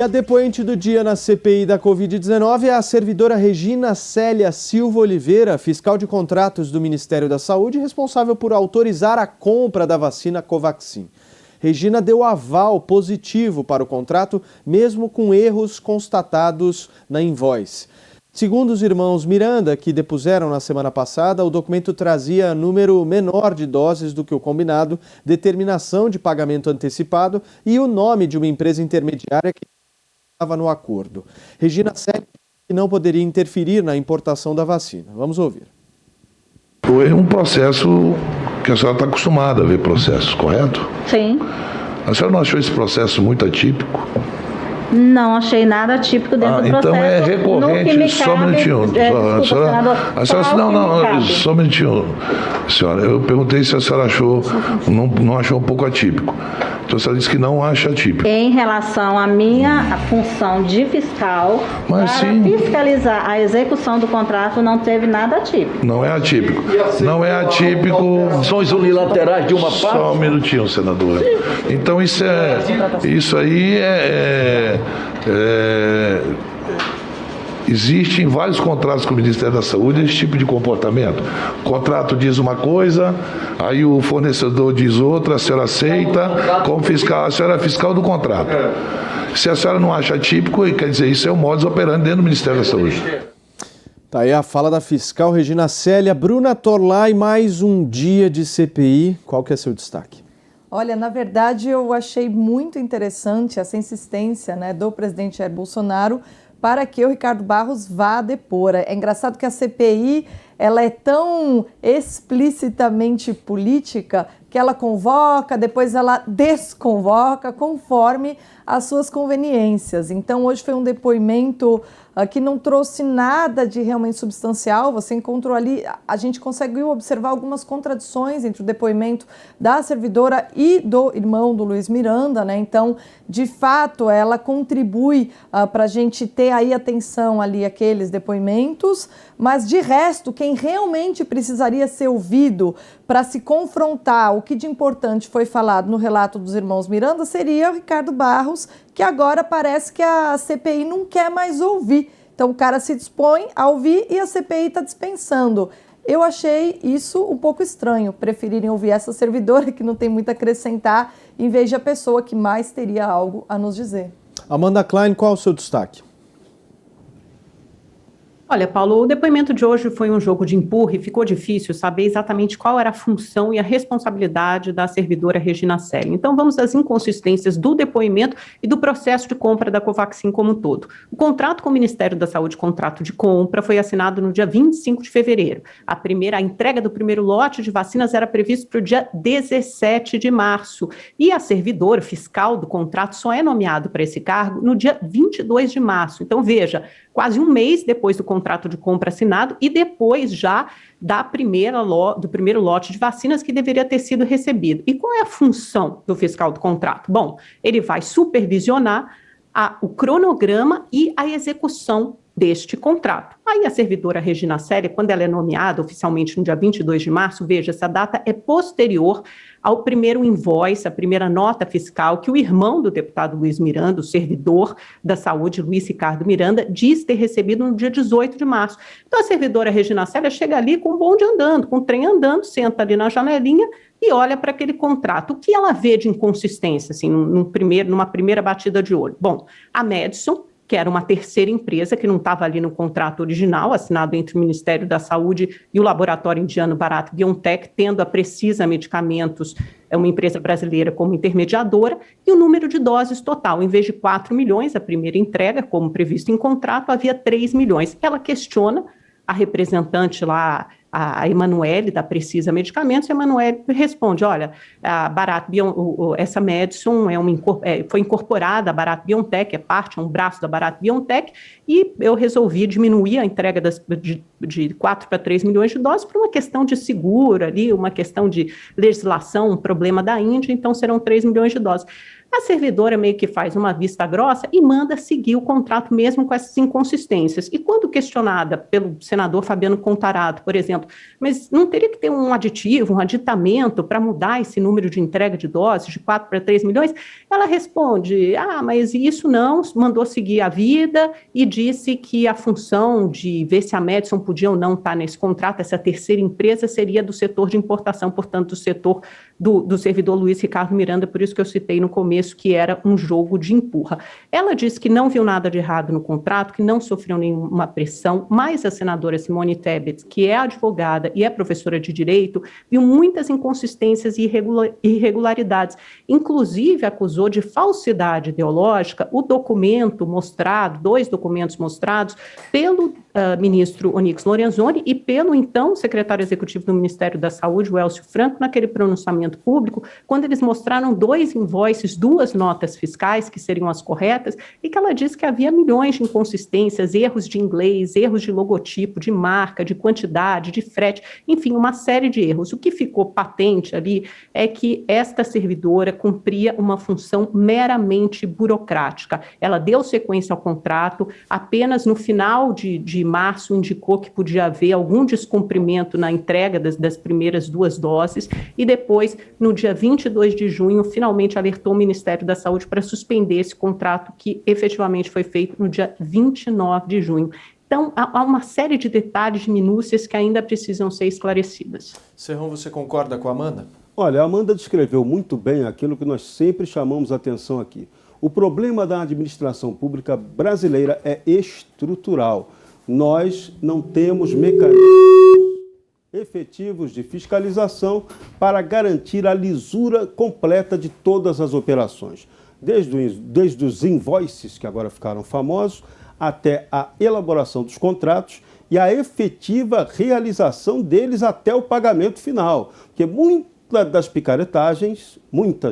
A depoente do dia na CPI da Covid-19 é a servidora Regina Célia Silva Oliveira, fiscal de contratos do Ministério da Saúde, responsável por autorizar a compra da vacina Covaxin. Regina deu aval positivo para o contrato, mesmo com erros constatados na invoice. Segundo os irmãos Miranda, que depuseram na semana passada, o documento trazia número menor de doses do que o combinado, determinação de pagamento antecipado e o nome de uma empresa intermediária que estava no acordo. Regina Célia não poderia interferir na importação da vacina. Vamos ouvir. Foi um processo que a senhora está acostumada a ver processos, correto? Sim. A senhora não achou esse processo muito atípico? Não achei nada atípico dentro do processo. Então é recorrente, só um minutinho. Só um minutinho, senhora. Eu perguntei se a senhora achou, não achou um pouco atípico. Então a senhora disse que não acha atípico. Em relação à minha função de fiscal, fiscalizar a execução do contrato, não teve nada atípico. Não é atípico. Não é atípico. Ações unilaterais de uma parte. Só um minutinho, senadora. Então isso aí existe em vários contratos com o Ministério da Saúde esse tipo de comportamento. O contrato diz uma coisa, aí o fornecedor diz outra, a senhora aceita, como fiscal, a senhora é fiscal do contrato. Se a senhora não acha atípico, quer dizer, isso é o modus operandi dentro do Ministério da Saúde. Tá aí a fala da fiscal Regina Célia. Bruna Torlai, mais um dia de CPI. Qual que é seu destaque? Olha, na verdade eu achei muito interessante essa insistência, do presidente Jair Bolsonaro para que o Ricardo Barros vá depor. É engraçado que a CPI ela é tão explicitamente política que ela convoca, depois ela desconvoca conforme as suas conveniências. Então hoje foi um depoimento que não trouxe nada de realmente substancial. Você encontrou ali, a gente conseguiu observar algumas contradições entre o depoimento da servidora e do irmão do Luiz Miranda, Então, de fato, ela contribui para a gente ter aí atenção ali aqueles depoimentos, mas de resto, quem realmente precisaria ser ouvido para se confrontar o que de importante foi falado no relato dos irmãos Miranda seria o Ricardo Barros, que agora parece que a CPI não quer mais ouvir. Então o cara se dispõe a ouvir e a CPI está dispensando. Eu achei isso um pouco estranho, preferirem ouvir essa servidora que não tem muito a acrescentar, em vez de a pessoa que mais teria algo a nos dizer. Amanda Klein, qual é o seu destaque? Olha, Paulo, o depoimento de hoje foi um jogo de empurra e ficou difícil saber exatamente qual era a função e a responsabilidade da servidora Regina Célia. Então, vamos às inconsistências do depoimento e do processo de compra da Covaxin como um todo. O contrato com o Ministério da Saúde, contrato de compra, foi assinado no dia 25 de fevereiro. A entrega do primeiro lote de vacinas era prevista para o dia 17 de março. E a servidora fiscal do contrato só é nomeada para esse cargo no dia 22 de março. Então, veja, quase um mês depois do contrato de compra assinado e depois já do primeiro lote de vacinas que deveria ter sido recebido. E qual é a função do fiscal do contrato? Bom, ele vai supervisionar o cronograma e a execução deste contrato. Aí a servidora Regina Célia, quando ela é nomeada oficialmente no dia 22 de março, veja, essa data é posterior ao primeiro invoice, a primeira nota fiscal que o irmão do deputado Luiz Miranda, o servidor da saúde, Luiz Ricardo Miranda, diz ter recebido no dia 18 de março. Então a servidora Regina Célia chega ali com o bonde andando, com o trem andando, senta ali na janelinha e olha para aquele contrato. O que ela vê de inconsistência, assim, numa primeira batida de olho? Bom, a Madison, que era uma terceira empresa que não estava ali no contrato original, assinado entre o Ministério da Saúde e o laboratório indiano Bharat BioNTech, tendo a Precisa Medicamentos, uma empresa brasileira, como intermediadora, e o número de doses total, em vez de 4 milhões, a primeira entrega, como previsto em contrato, havia 3 milhões. Ela questiona a representante lá, a Emanuele, da Precisa Medicamentos, e a Emanuele responde, olha, essa Madison foi incorporada, a Bharat BioNTech é um braço da Bharat BioNTech, e eu resolvi diminuir a entrega de 4 para 3 milhões de doses por uma questão de seguro ali, uma questão de legislação, um problema da Índia, então serão 3 milhões de doses. A servidora meio que faz uma vista grossa e manda seguir o contrato mesmo com essas inconsistências. E quando questionada pelo senador Fabiano Contarato, por exemplo, mas não teria que ter um aditivo, um aditamento para mudar esse número de entrega de doses de 4 para 3 milhões? Ela responde, mas isso não, mandou seguir a vida e disse que a função de ver se a Madison podia ou não estar nesse contrato, essa terceira empresa, seria do setor de importação, portanto, do setor do servidor Luiz Ricardo Miranda, por isso que eu citei no começo que era um jogo de empurra. Ela disse que não viu nada de errado no contrato, que não sofreu nenhuma pressão, mas a senadora Simone Tebet, que é advogada e é professora de direito, viu muitas inconsistências e irregularidades. Inclusive, acusou de falsidade ideológica o documento mostrado, 2 documentos mostrados pelo ministro Onyx Lorenzoni e pelo então secretário executivo do Ministério da Saúde, o Elcio Franco, naquele pronunciamento público, quando eles mostraram 2 invoices, 2 notas fiscais, que seriam as corretas, e que ela disse que havia milhões de inconsistências, erros de inglês, erros de logotipo, de marca, de quantidade, de frete, enfim, uma série de erros. O que ficou patente ali é que esta servidora cumpria uma função meramente burocrática. Ela deu sequência ao contrato, apenas no final de março indicou que podia haver algum descumprimento na entrega das primeiras 2 doses e depois, no dia 22 de junho, finalmente alertou o Ministério da Saúde para suspender esse contrato que efetivamente foi feito no dia 29 de junho. Então, há uma série de detalhes, de minúcias que ainda precisam ser esclarecidas. Serrão, você concorda com a Amanda? Olha, a Amanda descreveu muito bem aquilo que nós sempre chamamos a atenção aqui. O problema da administração pública brasileira é estrutural. Nós não temos mecanismos efetivos de fiscalização para garantir a lisura completa de todas as operações. Desde os invoices, que agora ficaram famosos, até a elaboração dos contratos e a efetiva realização deles até o pagamento final. Porque muitas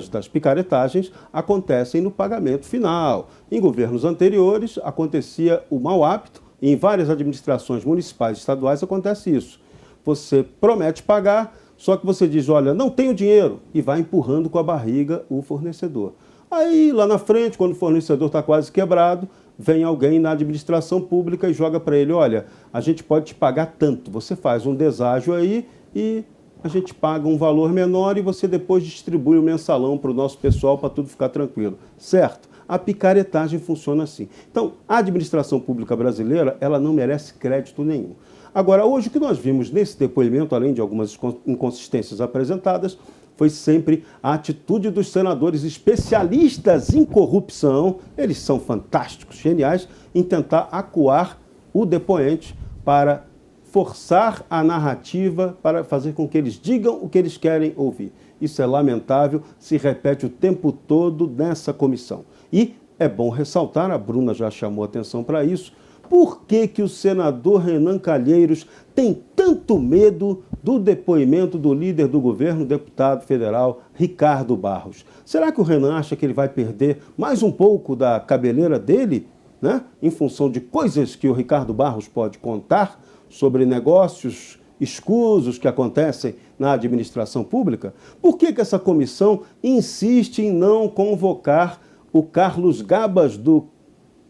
das picaretagens acontecem no pagamento final. Em governos anteriores acontecia o mau hábito, e em várias administrações municipais e estaduais acontece isso. Você promete pagar, só que você diz, olha, não tenho dinheiro, e vai empurrando com a barriga o fornecedor. Aí, lá na frente, quando o fornecedor está quase quebrado, vem alguém na administração pública e joga para ele, olha, a gente pode te pagar tanto, você faz um deságio aí e a gente paga um valor menor e você depois distribui o mensalão para o nosso pessoal para tudo ficar tranquilo, certo? A picaretagem funciona assim. Então, a administração pública brasileira, ela não merece crédito nenhum. Agora, hoje o que nós vimos nesse depoimento, além de algumas inconsistências apresentadas, foi sempre a atitude dos senadores especialistas em corrupção, eles são fantásticos, geniais, em tentar acuar o depoente para forçar a narrativa, para fazer com que eles digam o que eles querem ouvir. Isso é lamentável, se repete o tempo todo nessa comissão. E é bom ressaltar, a Bruna já chamou atenção para isso, por que o senador Renan Calheiros tem tanto medo do depoimento do líder do governo, deputado federal Ricardo Barros? Será que o Renan acha que ele vai perder mais um pouco da cabeleira dele, né? Em função de coisas que o Ricardo Barros pode contar sobre negócios escusos que acontecem na administração pública? Por que essa comissão insiste em não convocar o Carlos Gabas do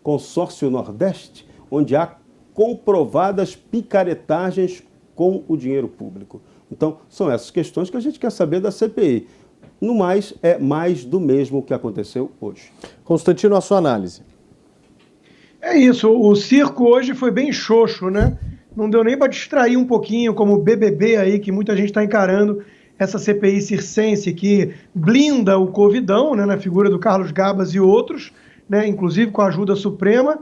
Consórcio Nordeste, onde há comprovadas picaretagens com o dinheiro público? Então, são essas questões que a gente quer saber da CPI. No mais, é mais do mesmo que aconteceu hoje. Constantino, a sua análise. É isso, o circo hoje foi bem xoxo, né? Não deu nem para distrair um pouquinho, como o BBB aí, que muita gente está encarando, essa CPI circense que blinda o Covidão, né, na figura do Carlos Gabas e outros, né, inclusive com a ajuda suprema,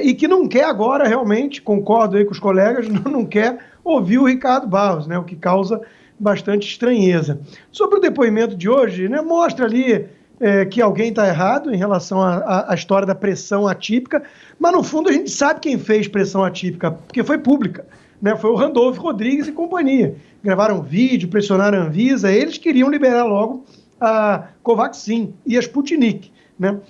e que não quer agora realmente, concordo aí com os colegas, não quer ouvir o Ricardo Barros, né, o que causa bastante estranheza. Sobre o depoimento de hoje, né, mostra ali que alguém está errado em relação à história da pressão atípica, mas no fundo a gente sabe quem fez pressão atípica, porque foi pública, né, foi o Randolph Rodrigues e companhia. Gravaram vídeo, pressionaram a Anvisa, eles queriam liberar logo a Covaxin e a Sputnik, né?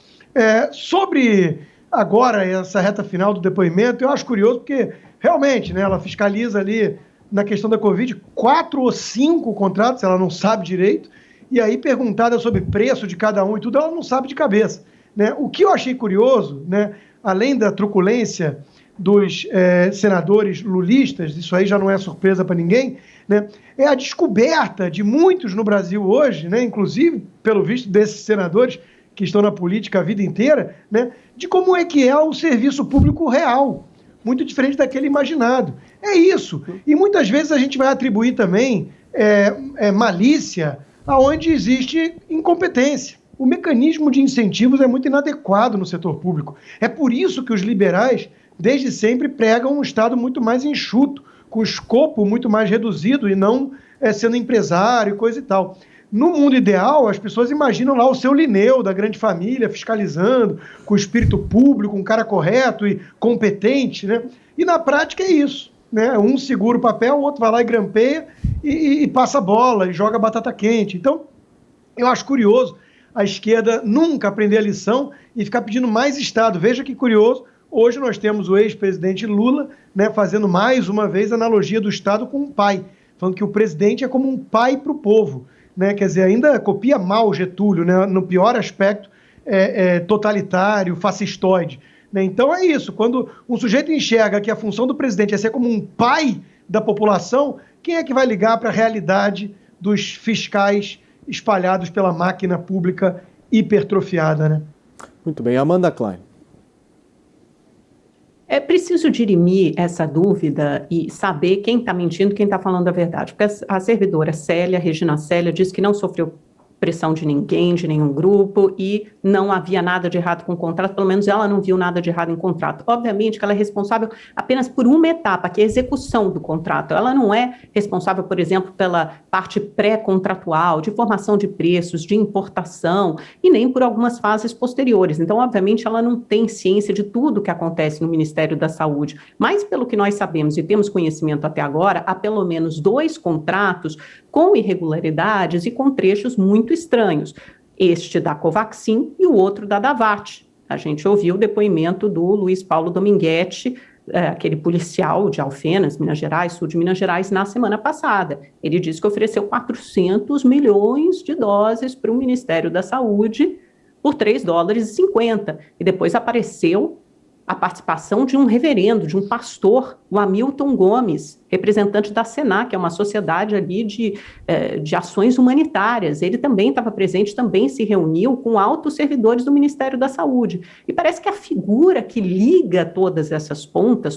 Sobre agora essa reta final do depoimento, eu acho curioso porque realmente, né, ela fiscaliza ali na questão da Covid 4 ou 5 contratos, ela não sabe direito, e aí perguntada sobre preço de cada um e tudo, ela não sabe de cabeça, né? O que eu achei curioso, né, além da truculência dos senadores lulistas, isso aí já não é surpresa para ninguém, né, é a descoberta de muitos no Brasil hoje, né, inclusive, pelo visto, desses senadores que estão na política a vida inteira, né, de como é que é o serviço público real, muito diferente daquele imaginado. É isso. E muitas vezes a gente vai atribuir também malícia aonde existe incompetência. O mecanismo de incentivos é muito inadequado no setor público. É por isso que os liberais, desde sempre, pregam um Estado muito mais enxuto, com escopo muito mais reduzido e não sendo empresário e coisa e tal. No mundo ideal, as pessoas imaginam lá o seu Linneu, da grande família, fiscalizando, com espírito público, um cara correto e competente, né? E na prática é isso, né? Um segura o papel, o outro vai lá e grampeia e passa a bola e joga batata quente. Então, eu acho curioso a esquerda nunca aprender a lição e ficar pedindo mais Estado. Veja que curioso, hoje nós temos o ex-presidente Lula, né, fazendo mais uma vez a analogia do Estado com um pai, falando que o presidente é como um pai para o povo. Né, quer dizer, ainda copia mal Getúlio, né, no pior aspecto totalitário, fascistoide. Né? Então é isso, quando um sujeito enxerga que a função do presidente é ser como um pai da população, quem é que vai ligar para a realidade dos fiscais espalhados pela máquina pública hipertrofiada? Né? Muito bem, Amanda Klein. É preciso dirimir essa dúvida e saber quem está mentindo, quem está falando a verdade. Porque a servidora Célia, Regina Célia, disse que não sofreu pressão de ninguém, de nenhum grupo, e não havia nada de errado com o contrato, pelo menos ela não viu nada de errado em contrato. Obviamente que ela é responsável apenas por uma etapa, que é a execução do contrato. Ela não é responsável, por exemplo, pela parte pré-contratual, de formação de preços, de importação, e nem por algumas fases posteriores. Então, obviamente, ela não tem ciência de tudo que acontece no Ministério da Saúde. Mas, pelo que nós sabemos e temos conhecimento até agora, há pelo menos 2 contratos com irregularidades e com trechos muito estranhos. Este da Covaxin e o outro da Davat. A gente ouviu o depoimento do Luiz Paulo Dominguete, aquele policial de Alfenas, Minas Gerais, sul de Minas Gerais, na semana passada. Ele disse que ofereceu 400 milhões de doses para o Ministério da Saúde por $3,50. E depois apareceu a participação de um reverendo, de um pastor, o Hamilton Gomes, representante da Senac, que é uma sociedade ali de ações humanitárias. Ele também estava presente, também se reuniu com altos servidores do Ministério da Saúde. E parece que a figura que liga todas essas pontas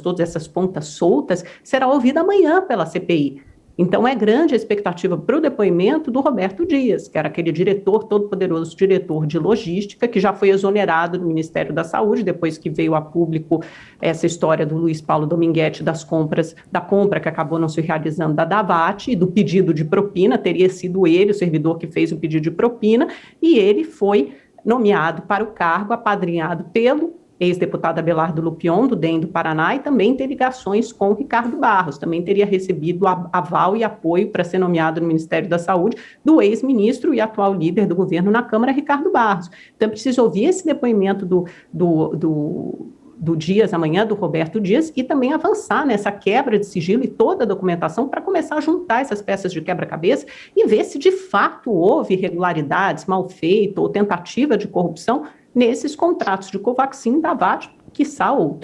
soltas, será ouvida amanhã pela CPI. Então, é grande a expectativa para o depoimento do Roberto Dias, que era aquele diretor, todo-poderoso diretor de logística, que já foi exonerado do Ministério da Saúde, depois que veio a público essa história do Luiz Paulo Dominguete da compra que acabou não se realizando da Davat e do pedido de propina. Teria sido ele, o servidor, que fez o pedido de propina, e ele foi nomeado para o cargo, apadrinhado pelo ex-deputado Abelardo Lupion, do DEM do Paraná, e também tem ligações com o Ricardo Barros, também teria recebido aval e apoio para ser nomeado no Ministério da Saúde do ex-ministro e atual líder do governo na Câmara, Ricardo Barros. Então, é preciso ouvir esse depoimento do Dias amanhã, do Roberto Dias, e também avançar nessa quebra de sigilo e toda a documentação para começar a juntar essas peças de quebra-cabeça e ver se de fato houve irregularidades, mal feito ou tentativa de corrupção nesses contratos de Covaxin, Davat, quiçá outros.